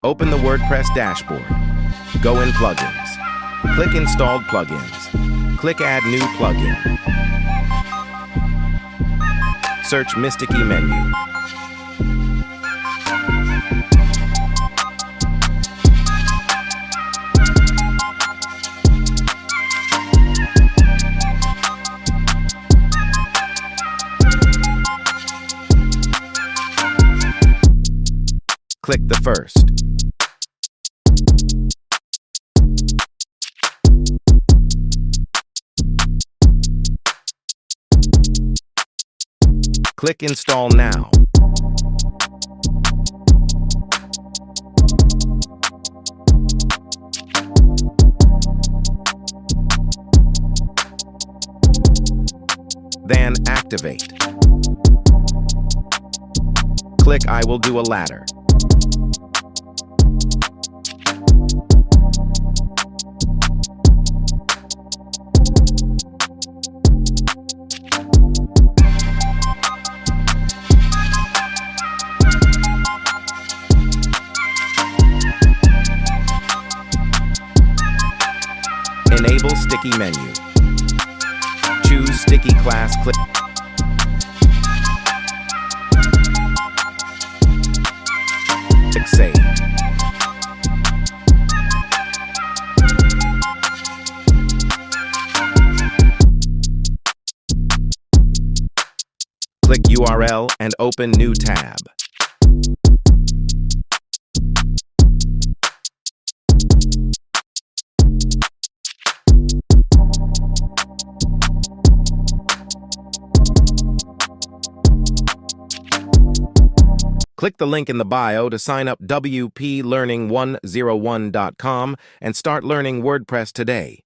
Open the WordPress dashboard. Go in Plugins. Click Installed Plugins. Click Add New Plugin. Search myStickymenu. Click the first. Click Install Now. Then activate. Click I will do a ladder. Enable Sticky Menu. Choose Sticky Class. Click. Click Save. Click URL and open new tab. Click the link in the bio to sign up wplearning101.com and start learning WordPress today.